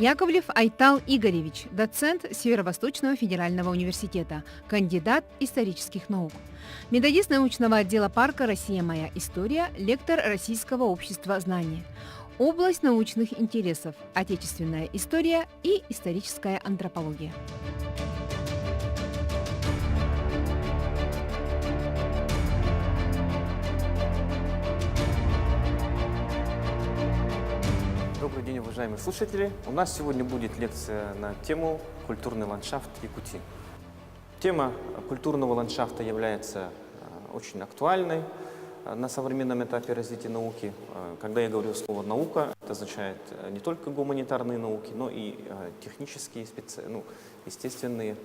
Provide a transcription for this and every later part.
Яковлев Айтал Игоревич, доцент Северо-Восточного федерального университета, кандидат исторических наук. Методист научного отдела парка «Россия. Моя история», лектор Российского общества знания. Область научных интересов – отечественная история и историческая антропология. Добрый день, уважаемые слушатели! У нас сегодня будет лекция на тему «Культурный ландшафт Якутии». Тема культурного ландшафта является очень актуальной на современном этапе развития науки. Когда я говорю слово «наука», это означает не только гуманитарные науки, но и технические, естественные.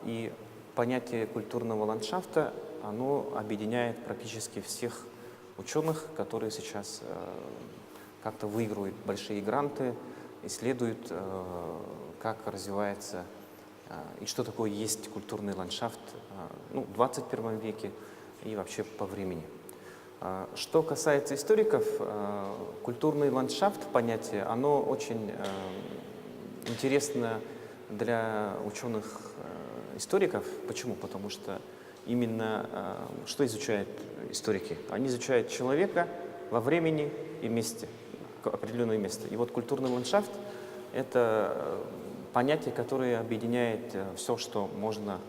И понятие культурного ландшафта, оно объединяет практически всех ученых, которые сейчас как-то выигрывают большие гранты, исследуют, как развивается и что такое есть культурный ландшафт в 21 веке и вообще по времени. Что касается историков, культурный ландшафт, понятие, оно очень интересно для ученых-историков. Почему? Потому что именно что изучают историки? Они изучают человека во времени и месте, определенное место. И вот культурный ландшафт – это понятие, которое объединяет все, что можно,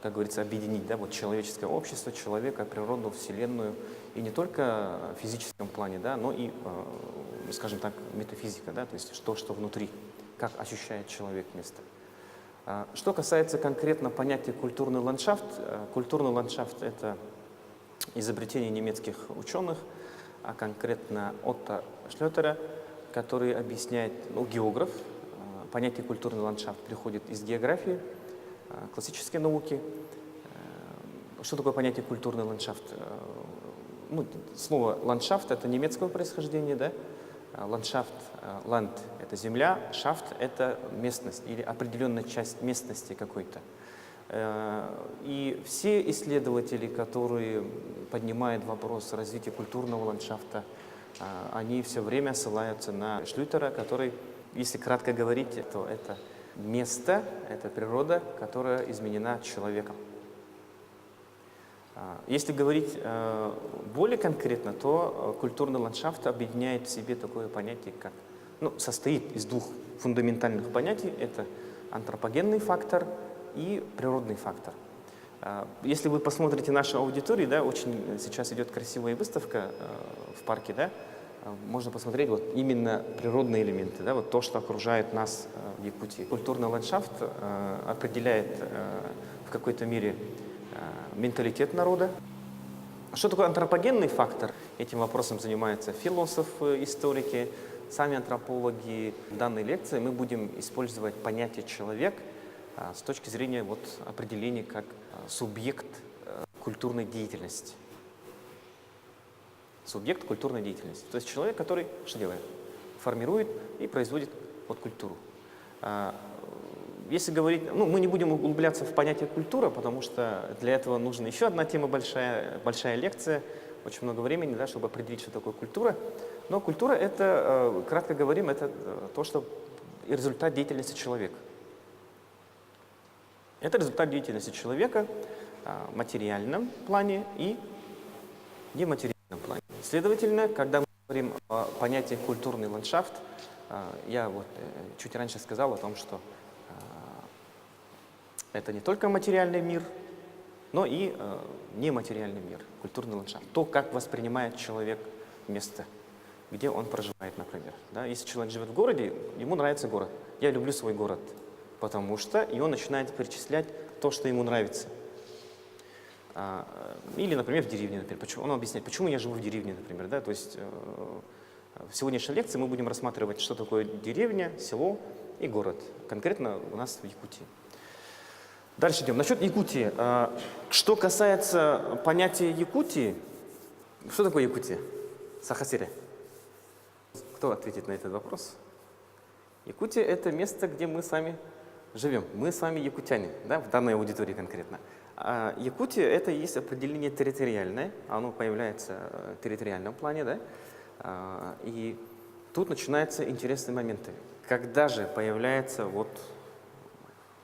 как говорится, объединить. Да? Вот человеческое общество, человека, природу, вселенную. И не только в физическом плане, да, но и, скажем так, метафизика, да? То есть то, что внутри, как ощущает человек место. Что касается конкретно понятия культурный ландшафт – это изобретение немецких ученых, а конкретно Отто Шлётера, который объясняет, географ. Понятие культурный ландшафт приходит из географии, классической науки. Что такое понятие культурный ландшафт? Слово ландшафт – это немецкого происхождения, да? Ландшафт, ланд – это земля, шафт – это местность или определенная часть местности какой-то. И все исследователи, которые поднимают вопрос развития культурного ландшафта, они все время ссылаются на Шлютера, который, если кратко говорить, то это место, это природа, которая изменена человеком. Если говорить более конкретно, то культурный ландшафт объединяет в себе такое понятие, как, состоит из двух фундаментальных понятий. Это антропогенный фактор и природный фактор. Если вы посмотрите нашу аудиторию, да, очень сейчас идет красивая выставка в парке, да, можно посмотреть вот именно природные элементы, да, вот то, что окружает нас в Якутии. Культурный ландшафт определяет в какой-то мере менталитет народа. Что такое антропогенный фактор? Этим вопросом занимаются философы, историки, сами антропологи. В данной лекции мы будем использовать понятие «человек» с точки зрения определения как субъект культурной деятельности. Субъект культурной деятельности. То есть человек, который что делает? Формирует и производит культуру. Если говорить, мы не будем углубляться в понятие культура, потому что для этого нужна еще одна тема, большая лекция, очень много времени, да, чтобы определить, что такое культура. Но культура – это, кратко говорим, это то, что результат деятельности человека. Это результат деятельности человека в материальном плане и нематериальном плане. Следовательно, когда мы говорим о понятии культурный ландшафт, я чуть раньше сказал о том, что это не только материальный мир, но и нематериальный мир, культурный ландшафт. То, как воспринимает человек место, где он проживает, например. Да? Если человек живет в городе, ему нравится город. Я люблю свой город. Потому что и он начинает перечислять то, что ему нравится. Или, например, в деревне. Он объясняет, почему я живу в деревне, например. Да? То есть в сегодняшней лекции мы будем рассматривать, что такое деревня, село и город. Конкретно у нас в Якутии. Дальше идем. Насчет Якутии. Что касается понятия Якутии, что такое Якутия? Сахасире. Кто ответит на этот вопрос? Якутия – это место, где мы с вами живем. Мы с вами якутяне, да, в данной аудитории конкретно. А Якутия – это есть определение территориальное, оно появляется в территориальном плане, да, и тут начинаются интересные моменты. Когда же появляется вот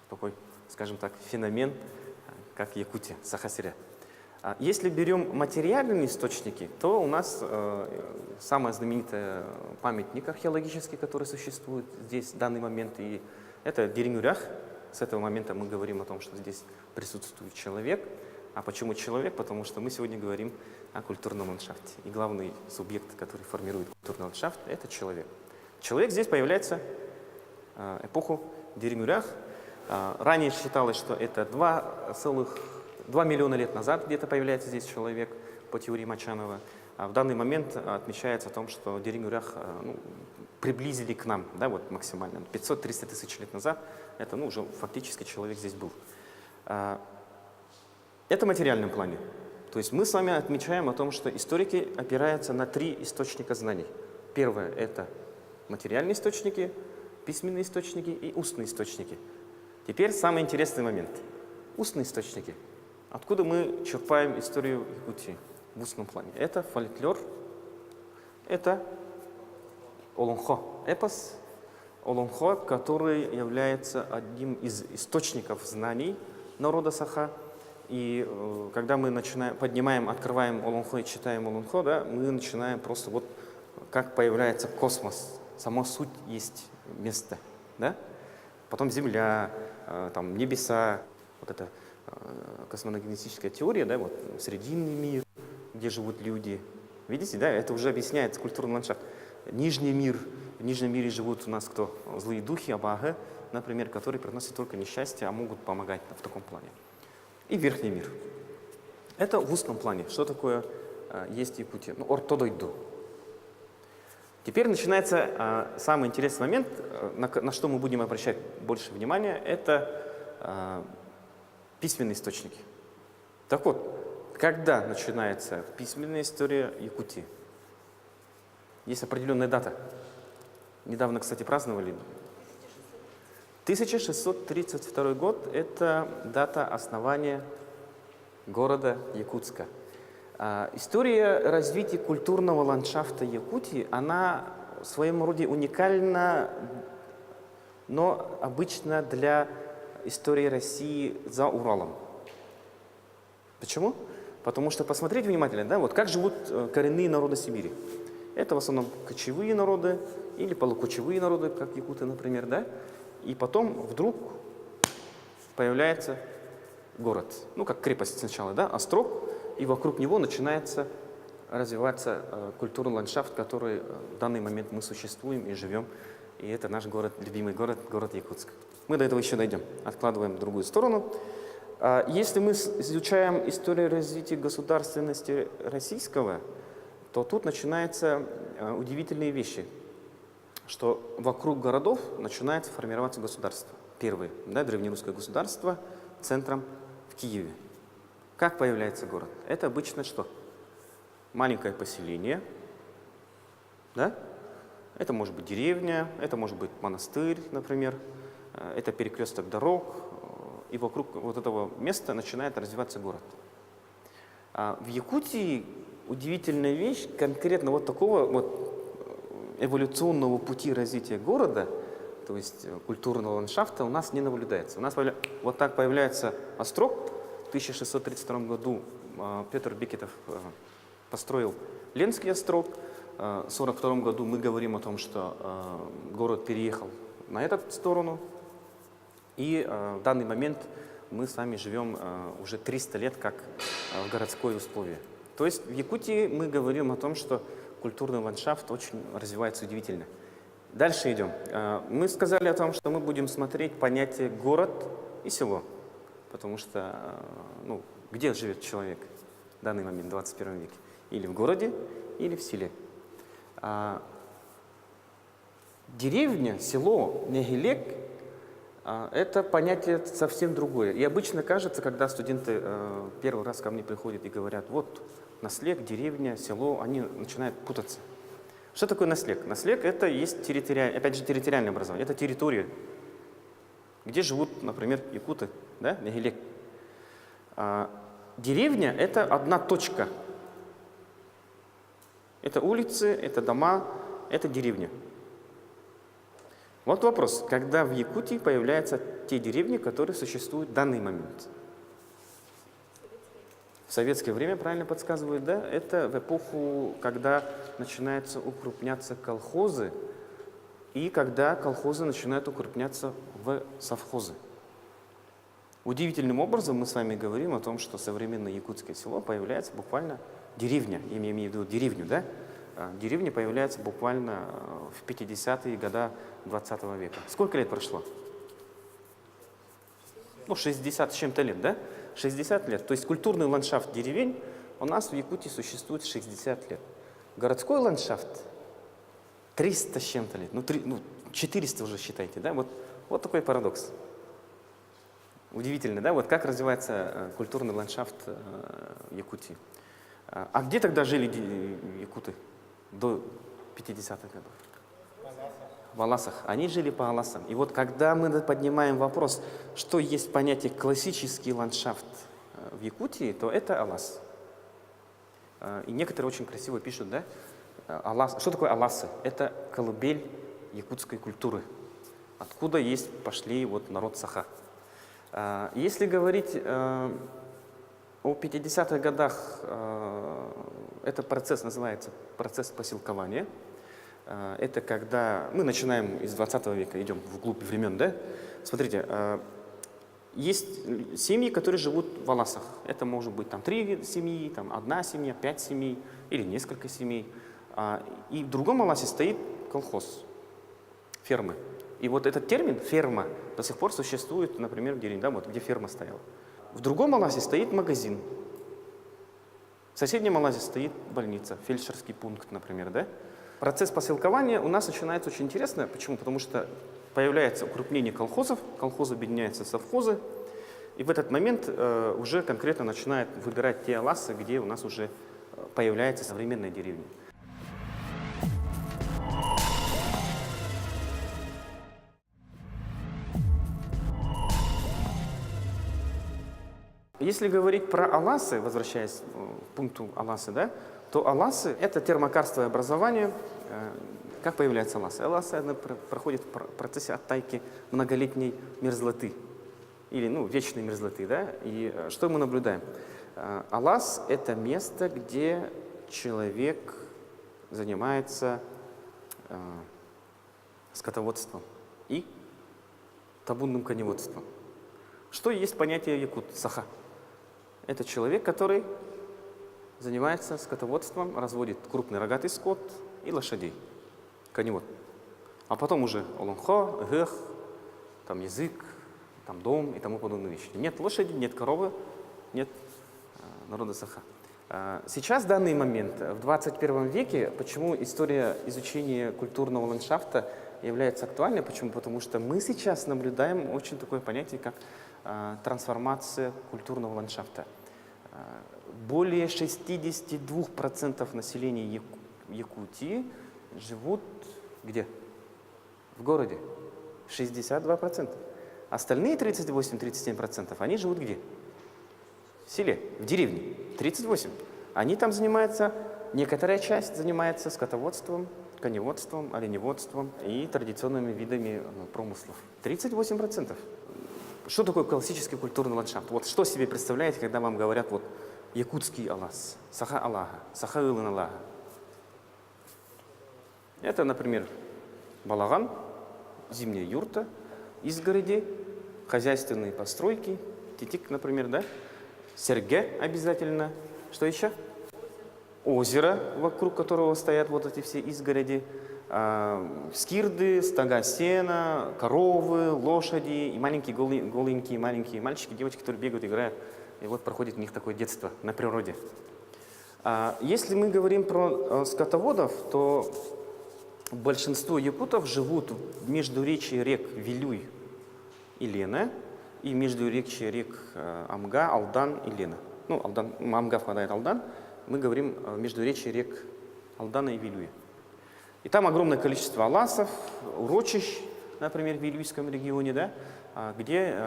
такой, скажем так, феномен, как Якутия, Саха-Сырья. Если берем материальные источники, то у нас самый знаменитый памятник археологический, который существует здесь в данный момент, и это Деринюрях. С этого момента мы говорим о том, что здесь присутствует человек. А почему человек? Потому что мы сегодня говорим о культурном ландшафте. И главный субъект, который формирует культурный ландшафт, это человек. Человек здесь появляется в эпоху Деринюрях. Ранее считалось, что это 2 миллиона лет назад где-то появляется здесь человек по теории Мачанова. А в данный момент отмечается о том, что Деринюрях приблизили к нам, да, вот максимально. 500-300 тысяч лет назад это уже фактически человек здесь был. Это в материальном плане. То есть мы с вами отмечаем о том, что историки опираются на 3 источника знаний. Первое – это материальные источники, письменные источники и устные источники. Теперь самый интересный момент. Устные источники. Откуда мы черпаем историю Якутии в устном плане? Это фольклор, это Олонхо, эпос Олонхо, который является одним из источников знаний народа Саха. И когда мы поднимаем, открываем Олонхо и читаем Олонхо, да, мы начинаем просто вот как появляется космос. Сама суть есть место. Да? Потом Земля, там, небеса, вот эта космогенетическая теория, да, вот срединный мир, где живут люди. Видите, да, это уже объясняет культурный ландшафт. Нижний мир, в нижнем мире живут у нас кто? Злые духи, абага, например, которые приносят только несчастье, а могут помогать в таком плане. И верхний мир. Это в узком плане. Что такое есть Якутия? Ортодойду. Теперь начинается самый интересный момент, на что мы будем обращать больше внимания, это письменные источники. Так вот, когда начинается письменная история Якутии? Есть определенная дата. Недавно, кстати, праздновали. 1632 год – это дата основания города Якутска. История развития культурного ландшафта Якутии, она в своем роде уникальна, но обычно для истории России за Уралом. Почему? Потому что посмотрите внимательно, да, вот как живут коренные народы Сибири. Это в основном кочевые народы или полукочевые народы, как якуты, например, да. И потом вдруг появляется город, как крепость сначала, да, острог, и вокруг него начинается развиваться культурный ландшафт, который в данный момент мы существуем и живем. И это наш город, любимый город, город Якутск. Мы до этого еще дойдем, откладываем в другую сторону. Если мы изучаем историю развития государственности российского, то тут начинаются удивительные вещи, что вокруг городов начинает формироваться государство. Первое, да, древнерусское государство центром в Киеве. Как появляется город? Это обычно что? Маленькое поселение, да? Это может быть деревня, это может быть монастырь, например, это перекресток дорог, и вокруг вот этого места начинает развиваться город. В Якутии удивительная вещь, конкретно вот такого вот эволюционного пути развития города, то есть культурного ландшафта, у нас не наблюдается. У нас вот так появляется острог. В 1632 году Петр Бекетов построил Ленский острог. В 1942 году мы говорим о том, что город переехал на эту сторону. И в данный момент мы с вами живем уже 300 лет как в городское условие. То есть в Якутии мы говорим о том, что культурный ландшафт очень развивается удивительно. Дальше идем. Мы сказали о том, что мы будем смотреть понятие город и село. Потому что, где живет человек в данный момент, в 21 веке? Или в городе, или в селе. Деревня, село, негелек – это понятие совсем другое. И обычно кажется, когда студенты первый раз ко мне приходят и говорят, вот наслег, деревня, село, они начинают путаться. Что такое наслег? Наслег – это есть территориальное образование, это территория, где живут, например, якуты, да, негелек. Деревня – это одна точка. Это улицы, это дома, это деревня. Вот вопрос, когда в Якутии появляются те деревни, которые существуют в данный момент? В советское время, правильно подсказывают, да? Это в эпоху, когда начинаются укрупняться колхозы, и когда колхозы начинают укрупняться в совхозы. Удивительным образом мы с вами говорим о том, что современное якутское село появляется буквально деревня, я имею в виду деревню, да? Деревня появляется буквально в 50-е годы 20 века. Сколько лет прошло? Ну, 60 с чем-то лет, да? 60 лет. То есть культурный ландшафт деревень у нас в Якутии существует 60 лет. Городской ландшафт 300 с чем-то лет. Ну, 400 уже считайте, да? Вот такой парадокс. Удивительно, да? Вот как развивается культурный ландшафт Якутии. А где тогда жили якуты до 50-х годов? В Аласах. Они жили по Аласам. И вот когда мы поднимаем вопрос, что есть понятие классический ландшафт в Якутии, то это Алас. И некоторые очень красиво пишут, да? Алас. Что такое Аласы? Это колыбель якутской культуры. Откуда пошли вот народ Саха. Если говорить о 50-х годах, этот процесс называется процесс поселкования. Это когда мы начинаем из 20 века, идем вглубь времен, да? Смотрите, есть семьи, которые живут в Аласах. Это может быть там 3 семьи, там 1 семья, 5 семей или несколько семей. И в другом Аласе стоит колхоз, фермы. И вот этот термин «ферма» до сих пор существует, например, в деревне, да, вот где ферма стояла. В другом Аласе стоит магазин. В соседнем Аласе стоит больница, фельдшерский пункт, например, да? Процесс поселкования у нас начинается очень интересно. Почему? Потому что появляется укрупнение колхозов, колхозы объединяются в совхозы, и в этот момент уже конкретно начинают выбирать те аласы, где у нас уже появляется современная деревня. Если говорить про аласы, возвращаясь к пункту аласы, да, то аласы – это термокарстовое образование. Как появляются аласы? Аласы проходят в процессе оттайки многолетней мерзлоты или вечной мерзлоты. Да? И что мы наблюдаем? Алас – это место, где человек занимается скотоводством и табунным коневодством. Что есть понятие якут? Саха. Это человек, который занимается скотоводством, разводит крупный рогатый скот и лошадей. Коневод. А потом уже олонхо, гэх, там язык, там дом и тому подобные вещи. Нет лошади, нет коровы, нет народа Саха. Сейчас, в данный момент, в 21 веке, почему история изучения культурного ландшафта является актуальной? Почему? Потому что мы сейчас наблюдаем очень такое понятие, как трансформация культурного ландшафта. Более 62% населения Якутии живут где? В городе. 62%. Остальные 38-37% они живут где? В селе, в деревне. 38%. Они там занимаются, некоторая часть занимается скотоводством, коневодством, оленеводством и традиционными видами промыслов. 38%. Что такое классический культурный ландшафт? Вот что себе представляете, когда вам говорят вот якутский алас, саха алага, саха ылын алага? Это, например, балаган, зимняя юрта, изгороди, хозяйственные постройки, титик, например, да? Серге обязательно. Что еще? Озеро, вокруг которого стоят вот эти все изгороди. Скирды, стога сена, коровы, лошади и маленькие голенькие маленькие мальчики, девочки, которые бегают, играют. И вот проходит у них такое детство на природе. Если мы говорим про скотоводов, то большинство якутов живут в междуречии рек Вилюй и Лена, и междуречии рек Амга, Алдан и Лена. Амга впадает в Алдан, мы говорим о междуречии рек Алдана и Вилюя. И там огромное количество аласов, урочищ, например, в Вилюйском регионе, да, где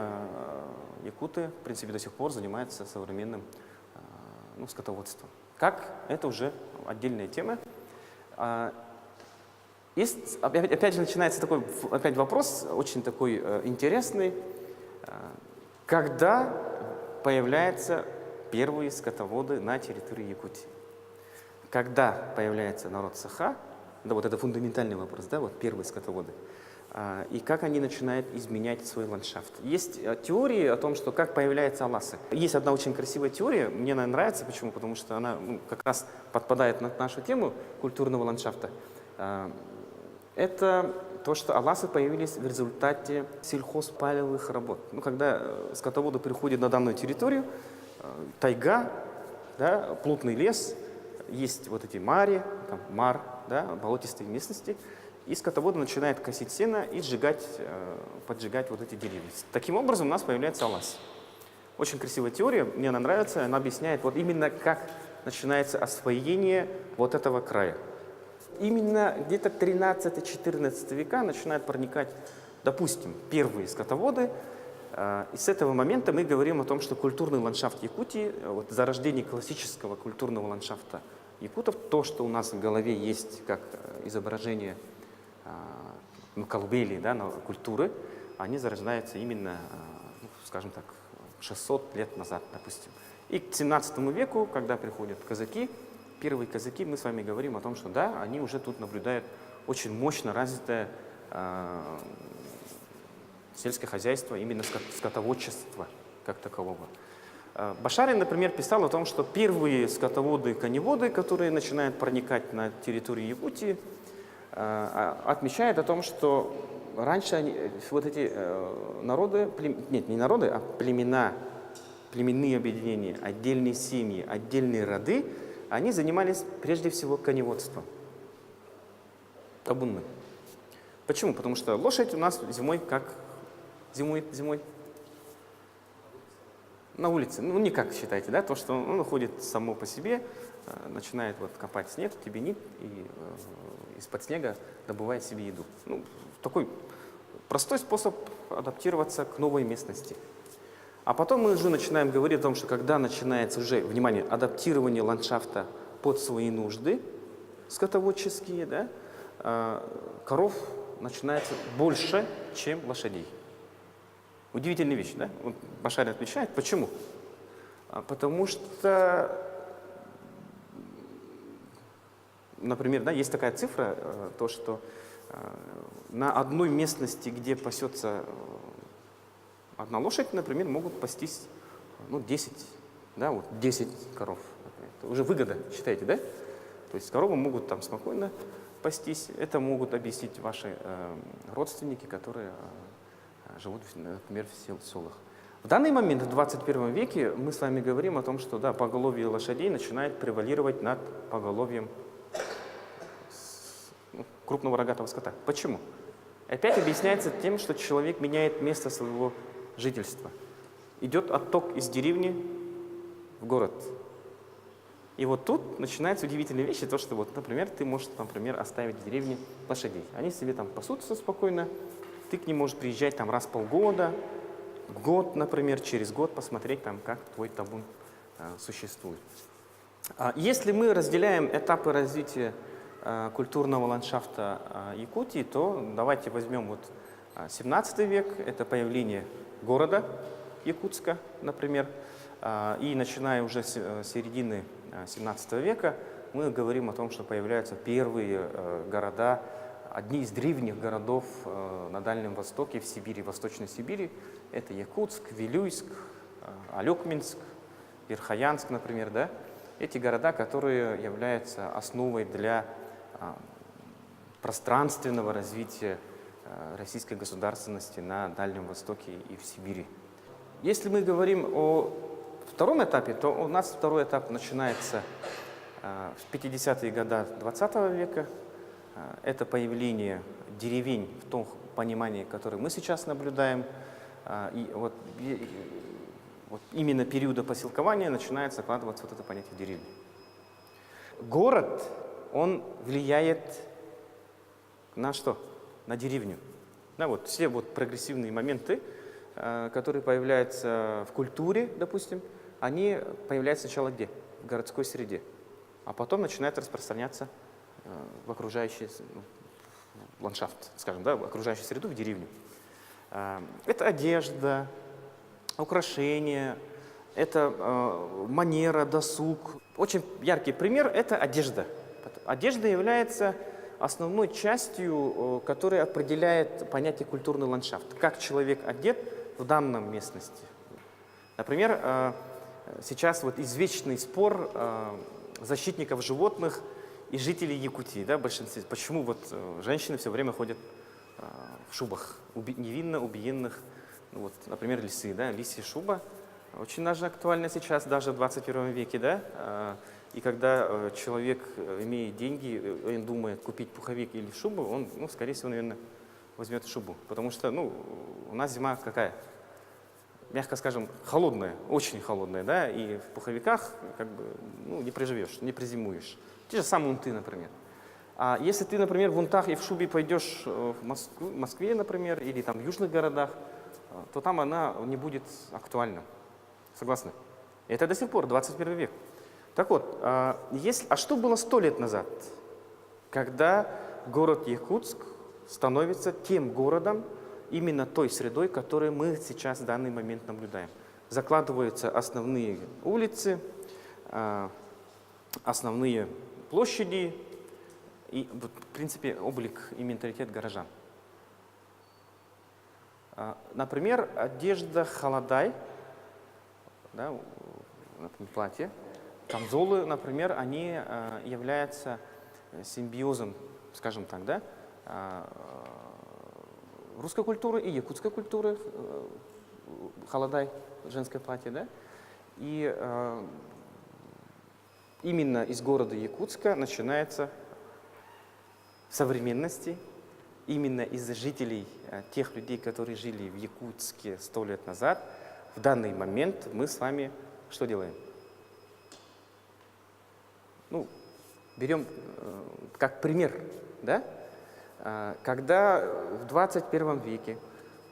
якуты, в принципе, до сих пор занимаются современным скотоводством. Как? Это уже отдельная тема. Опять же начинается такой опять вопрос, очень такой интересный. Когда появляются первые скотоводы на территории Якутии? Когда появляется народ Саха, да, вот это фундаментальный вопрос, да, вот первые скотоводы, и как они начинают изменять свой ландшафт. Есть теории о том, что как появляются аласы. Есть одна очень красивая теория, мне она нравится, почему? Потому что она как раз подпадает на нашу тему культурного ландшафта. Это то, что аласы появились в результате сельхозпалевых работ. Когда скотоводы приходят на данную территорию, тайга, да, плотный лес, есть вот эти мари, там, мар, да, болотистые местности, и скотоводы начинают косить сено и поджигать вот эти деревья. Таким образом у нас появляется алас. Очень красивая теория, мне она нравится, она объясняет вот именно как начинается освоение вот этого края. Именно где-то 13-14 века начинают проникать, допустим, первые скотоводы. И с этого момента мы говорим о том, что культурный ландшафт Якутии, вот зарождение классического культурного ландшафта якутов, то, что у нас в голове есть как изображение колыбели, да, культуры, они зарождаются именно, скажем так, 600 лет назад, допустим. И к 17 веку, когда приходят казаки, первые казаки, мы с вами говорим о том, что да, они уже тут наблюдают очень мощно развитое сельское хозяйство, именно скотоводчество как такового. Башарин, например, писал о том, что первые скотоводы-коневоды, которые начинают проникать на территорию Якутии, отмечают о том, что раньше вот эти народы, нет, не народы, а племена, племенные объединения, отдельные семьи, отдельные роды, они занимались прежде всего коневодством. Табунны. Почему? Потому что лошадь у нас зимой как? Зимой? На улице. Ну, никак считайте, да? То, что он ходит само по себе, начинает вот копать снег, тебенит и из-под снега добывает себе еду. Ну, такой простой способ адаптироваться к новой местности. А потом мы уже начинаем говорить о том, что когда начинается уже, внимание, адаптирование ландшафта под свои нужды скотоводческие, да, коров начинается больше, чем лошадей. Удивительная вещь, да? Вот Башарин отвечает. Почему? Потому что, например, да, есть такая цифра, то, что на одной местности, где пасется одна лошадь, например, могут пастись 10, да, вот 10 коров. Это уже выгода, считаете, да? То есть коровы могут там спокойно пастись. Это могут объяснить ваши родственники, которые живут, например, в селах. В данный момент, в 21 веке, мы с вами говорим о том, что да, поголовье лошадей начинает превалировать над поголовьем крупного рогатого скота. Почему? Опять объясняется тем, что человек меняет место своего жительства. Идет отток из деревни в город. И вот тут начинаются удивительные вещи, то, что, вот, например, ты можешь, например, оставить в деревне лошадей. Они себе там пасутся спокойно, ты к ним можешь приезжать там раз в полгода, год, например, через год посмотреть, там, как твой табун существует. Если мы разделяем этапы развития культурного ландшафта Якутии, то давайте возьмем вот 17 век, это появление города Якутска, например, и начиная уже с середины 17 века мы говорим о том, что появляются первые города, одни из древних городов на Дальнем Востоке, в Сибири, Восточной Сибири. Это Якутск, Вилюйск, Алекминск, Верхоянск, например. Да? Эти города, которые являются основой для пространственного развития российской государственности на Дальнем Востоке и в Сибири. Если мы говорим о втором этапе, то у нас второй этап начинается в 50-е годы 20 века. Это появление деревень в том понимании, которое мы сейчас наблюдаем. И вот именно периода поселкования начинает закладываться вот это понятие деревни. Город, он влияет на что? На деревню. Да, вот все вот прогрессивные моменты, которые появляются в культуре, допустим, они появляются сначала где? В городской среде, а потом начинают распространяться в окружающие, ландшафт, скажем, да, окружающую среду в деревню. Это одежда, украшения, это манера, досуг. Очень яркий пример – это одежда. Одежда является основной частью, которая определяет понятие культурный ландшафт. Как человек одет в данном местности. Например, сейчас вот извечный спор защитников животных и жителей Якутии, да, в большинстве. Почему вот женщины все время ходят в шубах, невинно убиенных, ну, вот, например, лисы, да, лисья шуба. Очень даже актуально сейчас, даже в 21 веке, да. И когда человек имеет деньги, он думает купить пуховик или шубу, он, ну, скорее всего, наверное, возьмет шубу. Потому что, ну, у нас зима какая? Мягко скажем, холодная, очень холодная, да, и в пуховиках как бы, ну, не проживешь, не призимуешь. Те же самые унты, например. А если ты, например, в унтах и в шубе пойдешь в Москве, например, или там в южных городах, то там она не будет актуальна. Согласны? Это до сих пор, 21 век. Так вот, а что было 100 лет назад, когда город Якутск становится тем городом, именно той средой, которую мы сейчас в данный момент наблюдаем? Закладываются основные улицы, основные площади и, в принципе, облик и менталитет горожан. Например, одежда халадай, да, например, платье, камзолы, например, они являются симбиозом, скажем так, да, русской культуры и якутской культуры, халадай, женское платье, да, и именно из города Якутска начинается в современности, именно из-за жителей, тех людей, которые жили в Якутске 100 лет назад, в данный момент мы с вами что делаем? Ну, берем как пример, да? Когда в 21 веке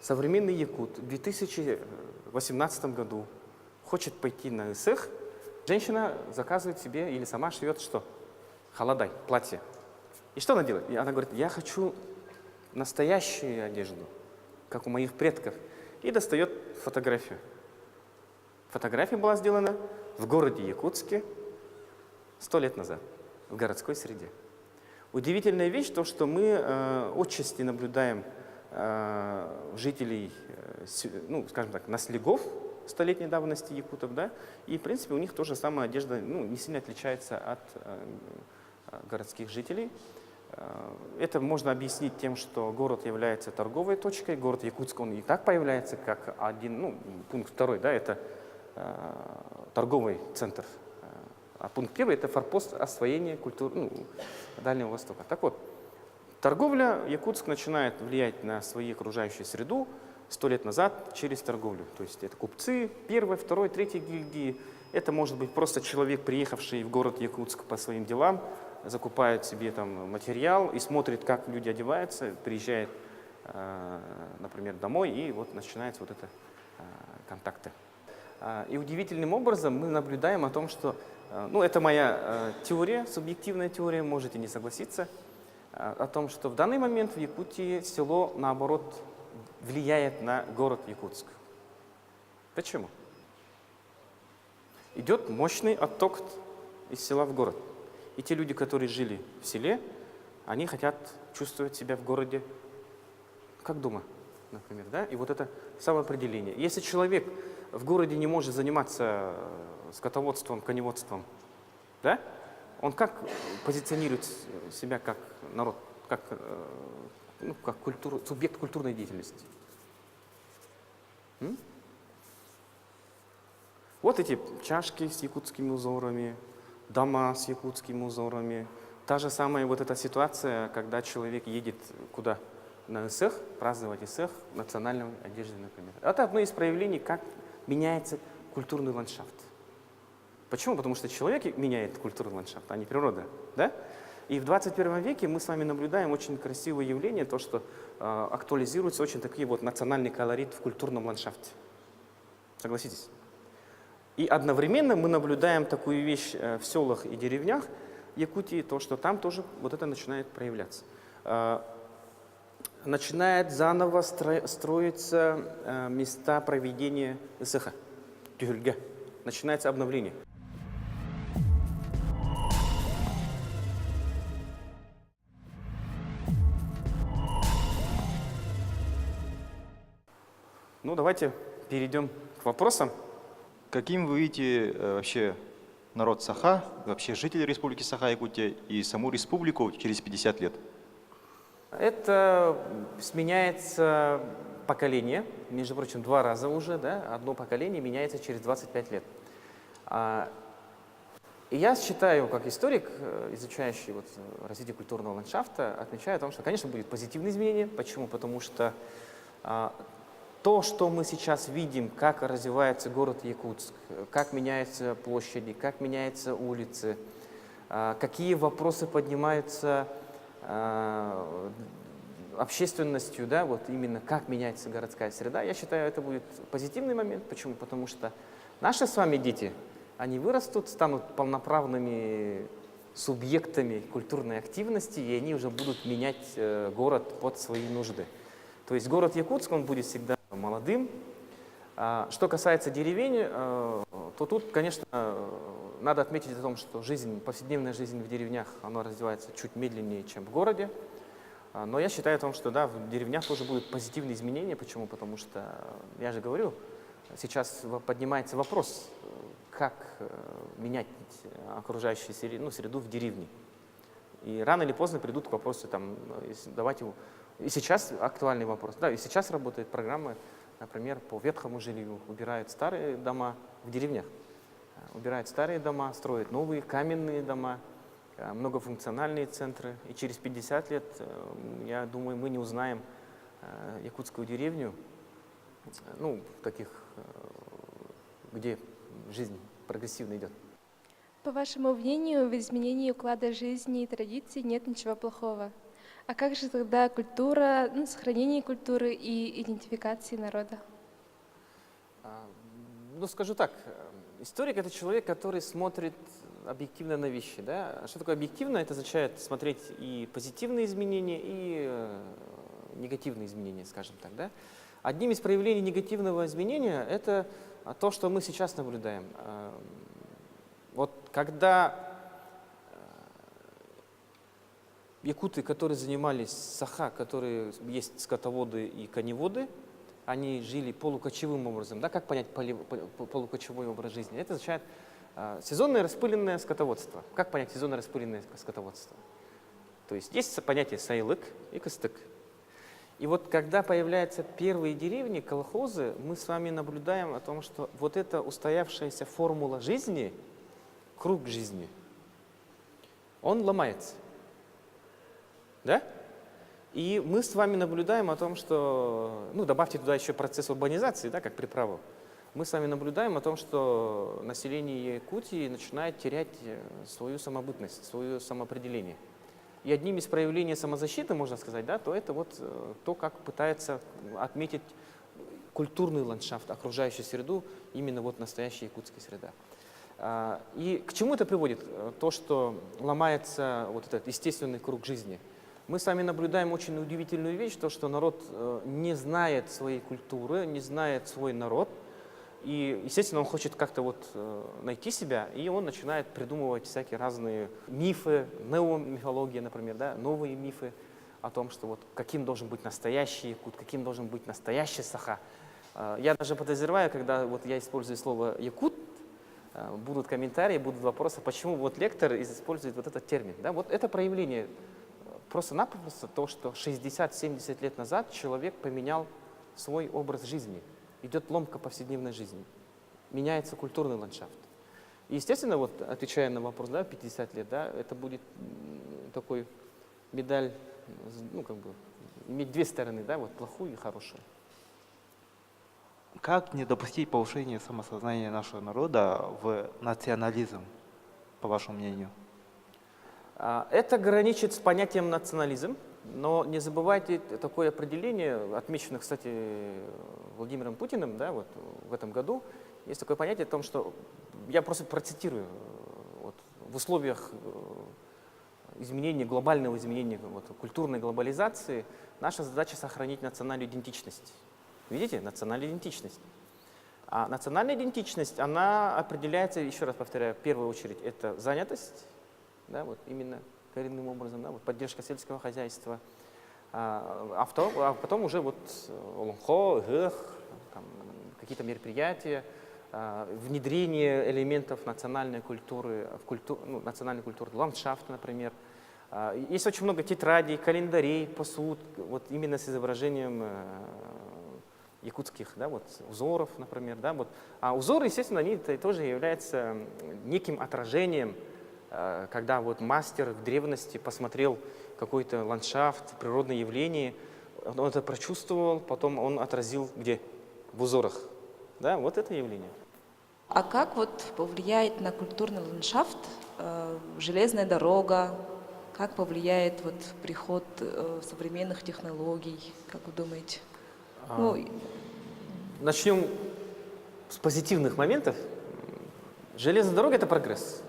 современный якут в 2018 году хочет пойти на ИСЭХ, женщина заказывает себе или сама шьет что? Халадай, платье. И что она делает? И она говорит, я хочу настоящую одежду, как у моих предков. И достает фотографию. Фотография была сделана в городе Якутске 100 лет назад, в городской среде. Удивительная вещь, то, что мы отчасти наблюдаем жителей, ну, скажем так, наследников столетней давности якутов, да, и, в принципе, у них тоже самая одежда, ну, не сильно отличается от городских жителей. Это можно объяснить тем, что город является торговой точкой, город Якутск, он и так появляется как один, ну, пункт второй, да, это торговый центр. А пункт первый – это форпост освоения культуры, ну, Дальнего Востока. Так вот, торговля, Якутск начинает влиять на свою окружающую среду 100 лет назад через торговлю. То есть это купцы первой, второй, третьей гильдии. Это может быть просто человек, приехавший в город Якутск по своим делам, закупает себе там материал и смотрит, как люди одеваются, приезжает, например, домой, и вот начинаются вот это контакты. И удивительным образом мы наблюдаем о том, что, ну, это моя теория, субъективная теория, можете не согласиться, о том, что в данный момент в Якутии село, наоборот, влияет на город Якутск. Почему? Идет мощный отток из села в город. И те люди, которые жили в селе, они хотят чувствовать себя в городе как дома, например, да? И вот это самоопределение. Если человек в городе не может заниматься скотоводством, коневодством, да? Он как позиционирует себя как народ, как, ну, как субъект культурной деятельности? Вот эти чашки с якутскими узорами, дома с якутскими узорами. Та же самая вот эта ситуация, когда человек едет куда? На ИСЭХ, праздновать ИСЭХ, национальной одежды, например. Это одно из проявлений, как меняется культурный ландшафт. Почему? Потому что человек меняет культурный ландшафт, а не природа. Да? И в 21 веке мы с вами наблюдаем очень красивое явление, то, что актуализируется очень такой вот национальный колорит в культурном ландшафте. Согласитесь? И одновременно мы наблюдаем такую вещь в селах и деревнях Якутии, то, что там тоже вот это начинает проявляться. начинает заново строиться места проведения СХ, тюрьга. Начинается обновление. Ну, давайте перейдем к вопросам. Каким вы видите вообще народ Саха, вообще жители Республики Саха-Якутия и саму республику через 50 лет? Это сменяется поколение, между прочим, 2 раза уже, да? Одно поколение меняется через 25 лет. И я считаю, как историк, изучающий вот развитие культурного ландшафта, отмечаю о том, что, конечно, будет позитивные изменения. Почему? Потому что то, что мы сейчас видим, как развивается город Якутск, как меняются площади, как меняются улицы, какие вопросы поднимаются общественностью, да, вот именно как меняется городская среда, я считаю, это будет позитивный момент. Почему? Потому что наши с вами дети, они вырастут, станут полноправными субъектами культурной активности, и они уже будут менять город под свои нужды. То есть город Якутск, он будет всегда молодым. Что касается деревень, то тут, конечно, надо отметить о том, что повседневная жизнь в деревнях, она развивается чуть медленнее, чем в городе. Но я считаю о том, что да, в деревнях тоже будут позитивные изменения. Почему? Потому что, я же говорю, сейчас поднимается вопрос, как менять окружающую среду в деревне. И рано или поздно придут к вопросу, давайте... И сейчас актуальный вопрос. Да, и сейчас работает программа, например, по ветхому жилью. Убирают старые дома в деревнях. Убирают старые дома, строят новые каменные дома, многофункциональные центры. И через 50 лет, я думаю, мы не узнаем якутскую деревню, ну, таких, где жизнь прогрессивно идет. По вашему мнению, в изменении уклада жизни и традиций нет ничего плохого. А как же тогда культура, сохранение культуры и идентификации народа? Ну, скажу так, историк — это человек, который смотрит объективно на вещи. Да? Что такое объективно? Это означает смотреть и позитивные изменения, и негативные изменения, скажем так. Да? Одним из проявлений негативного изменения — это то, что мы сейчас наблюдаем. Вот когда якуты, которые занимались саха, которые есть скотоводы и коневоды, они жили полукочевым образом. Да? Как понять полукочевой образ жизни? Это означает сезонное распыленное скотоводство. Как понять сезонное распыленное скотоводство? То есть понятие сайлык и костык. И вот когда появляются первые деревни, колхозы, мы с вами наблюдаем о том, что вот эта устоявшаяся формула жизни, круг жизни, он ломается. Да? И мы с вами наблюдаем о том, что, добавьте туда еще процесс урбанизации, да, как приправу. Мы с вами наблюдаем о том, что население Якутии начинает терять свою самобытность, свое самоопределение. И одним из проявлений самозащиты, можно сказать, да, то это вот то, как пытается отметить культурный ландшафт, окружающую среду, именно вот настоящая якутская среда. И к чему это приводит? То, что ломается вот этот естественный круг жизни. Мы с вами наблюдаем очень удивительную вещь, то, что народ не знает своей культуры, не знает свой народ. И, естественно, он хочет как-то найти себя, и он начинает придумывать всякие разные мифы, неомифология, например, да, новые мифы о том, что каким должен быть настоящий якут, каким должен быть настоящий саха. Я даже подозреваю, когда я использую слово якут, будут комментарии, будут вопросы, почему лектор использует этот термин. Да? Вот это проявление просто-напросто то, что 60-70 лет назад человек поменял свой образ жизни. Идет ломка повседневной жизни. Меняется культурный ландшафт. И, естественно, отвечая на вопрос, 50 лет, да, это будет такой медаль, иметь 2 стороны, да, плохую и хорошую. Как не допустить повышения самосознания нашего народа в национализм, по вашему мнению? Это граничит с понятием национализм, но не забывайте такое определение, отмечено, кстати, Владимиром Путиным, да, в этом году. Есть такое понятие о том, что, я просто процитирую, в условиях изменения, глобального изменения, вот, культурной глобализации, наша задача сохранить национальную идентичность. Видите, национальная идентичность. А национальная идентичность, она определяется, еще раз повторяю, в первую очередь это занятость, да, вот именно коренным образом, да, вот поддержка сельского хозяйства, а потом уже вот ломхо, какие-то мероприятия, внедрение элементов национальной культуры, национальной культуры, ландшафта, например. Есть очень много тетрадей, календарей, посуд, вот именно с изображением якутских, да, вот, узоров, например. Да, вот. А узоры, естественно, они тоже являются неким отражением, когда вот мастер в древности посмотрел какой-то ландшафт, природное явление, он это прочувствовал, потом он отразил где? В узорах. Да, вот это явление. А как вот повлияет на культурный ландшафт железная дорога? Как повлияет вот приход современных технологий, как вы думаете? Начнем с позитивных моментов. Железная дорога – это прогресс.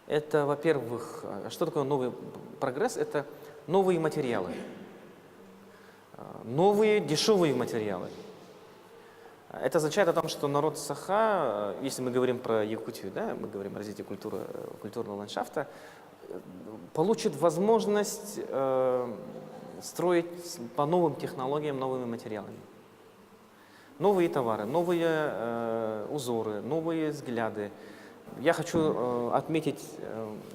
Это, во-первых, что такое новый прогресс? Это новые материалы, новые дешевые материалы. Это означает о том, что народ Саха, если мы говорим про Якутию, да, мы говорим о развитии культурного ландшафта, получит возможность строить по новым технологиям, новыми материалами. Новые товары, новые узоры, новые взгляды. Я хочу отметить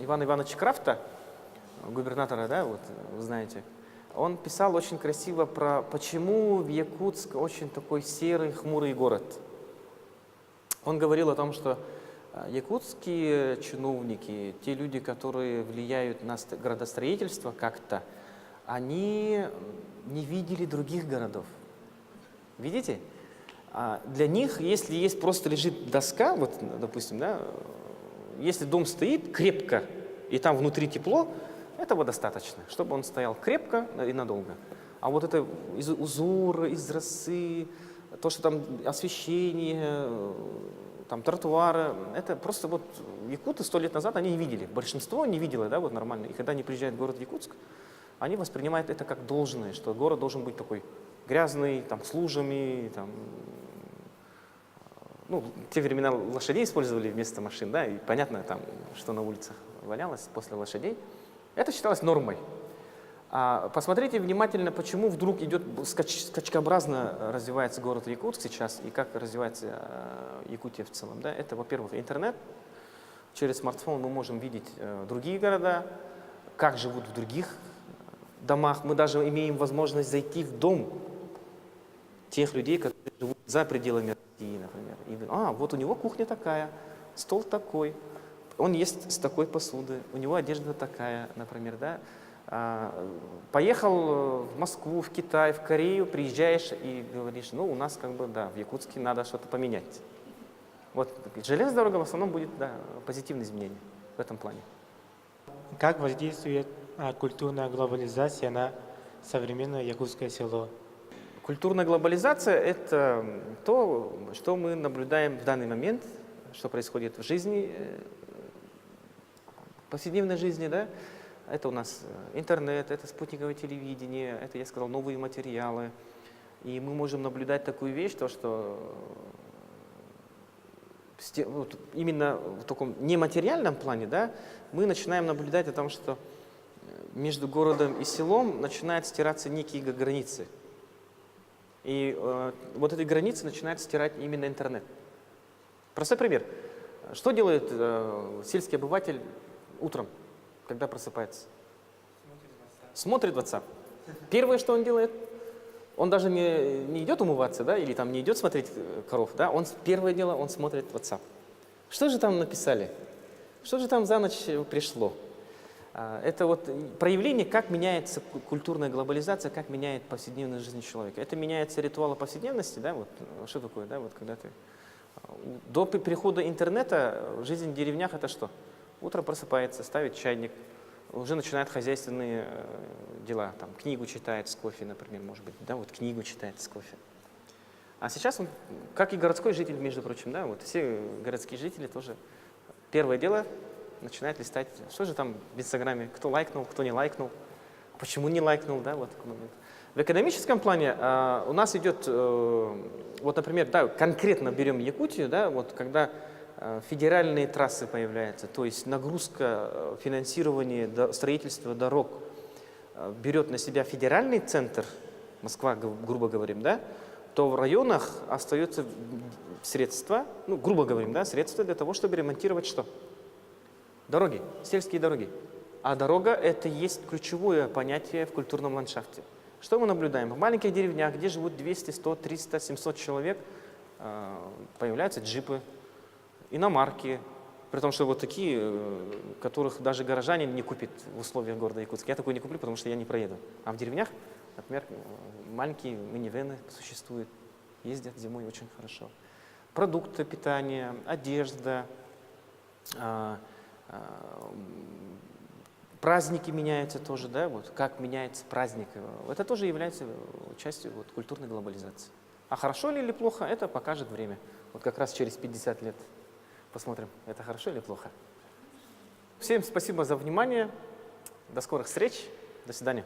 Ивана Ивановича Крафта, губернатора, да, вот, вы знаете. Он писал очень красиво про почему в Якутск очень такой серый, хмурый город. Он говорил о том, что якутские чиновники, те люди, которые влияют на градостроительство как-то, они не видели других городов. Видите? Для них, если есть просто лежит доска, вот, допустим, да, если дом стоит крепко и там внутри тепло, этого достаточно, чтобы он стоял крепко и надолго. А вот это из узора, из росы, то, что там освещение, там тротуары, это просто вот якуты 100 лет назад они не видели. Большинство не видело, да, вот нормально. И когда они приезжают в город Якутск, они воспринимают это как должное, что город должен быть такой грязный, там, с лужами, там, ну, в те времена лошадей использовали вместо машин, да, и понятно, там, что на улицах валялось после лошадей. Это считалось нормой. Посмотрите внимательно, почему вдруг идет скачкообразно развивается город Якутск сейчас и как развивается Якутия в целом. Да? Это, во-первых, интернет. Через смартфон мы можем видеть другие города, как живут в других домах. Мы даже имеем возможность зайти в дом тех людей, которые живут за пределами России, например. И, вот у него кухня такая, стол такой. Он ест с такой посуды, у него одежда такая, например, да. Поехал в Москву, в Китай, в Корею, приезжаешь и говоришь, ну, у нас как бы, да, в Якутске надо что-то поменять. Вот железная дорога в основном будет, да, позитивное изменение в этом плане. Как воздействует культурная глобализация на современное якутское село? Культурная глобализация – это то, что мы наблюдаем в данный момент, что происходит в жизни, повседневной жизни, да, это у нас интернет, это спутниковое телевидение, это, я сказал, новые материалы. И мы можем наблюдать такую вещь, то, что вот именно в таком нематериальном плане, да, мы начинаем наблюдать о том, что между городом и селом начинают стираться некие границы. И вот эти границы начинает стирать именно интернет. Простой пример. Что делает сельский обыватель утром, когда просыпается? Смотрит WhatsApp. Первое, что он делает, он даже не идет умываться, да, или там не идет смотреть коров, да, первое дело, он смотрит WhatsApp. Что же там написали? Что же там за ночь пришло? Это вот проявление, как меняется культурная глобализация, как меняет повседневную жизнь человека. Это меняется ритуалы повседневности, да, вот что такое, да, вот когда ты до прихода интернета жизнь в деревнях это что? Утром просыпается, ставит чайник, уже начинает хозяйственные дела, там, книгу читает с кофе, например, может быть, да, вот книгу читает с кофе. А сейчас он, как и городской житель, между прочим, да, вот все городские жители тоже, первое дело, начинает листать, что же там в Инстаграме, кто лайкнул, кто не лайкнул, почему не лайкнул, да, вот такой момент. В экономическом плане у нас идет, вот, например, да, конкретно берем Якутию, да, вот когда федеральные трассы появляются, то есть нагрузка финансирования строительства дорог берет на себя федеральный центр, Москва, грубо говорим, да, то в районах остаются средства, ну, грубо говорим, да, средства для того, чтобы ремонтировать что? Дороги, сельские дороги. А дорога – это и есть ключевое понятие в культурном ландшафте. Что мы наблюдаем? В маленьких деревнях, где живут 200, 100, 300, 700 человек, появляются джипы, иномарки, при том, что вот такие, которых даже горожанин не купит в условиях города Якутска. Я такой не куплю, потому что я не проеду. А в деревнях, например, маленькие минивены существуют, ездят зимой очень хорошо. Продукты питания, одежда, праздники меняются тоже, да, вот как меняется праздник. Это тоже является частью вот, культурной глобализации. А хорошо ли или плохо, это покажет время. Вот как раз через 50 лет посмотрим, это хорошо или плохо. Всем спасибо за внимание. До скорых встреч. До свидания.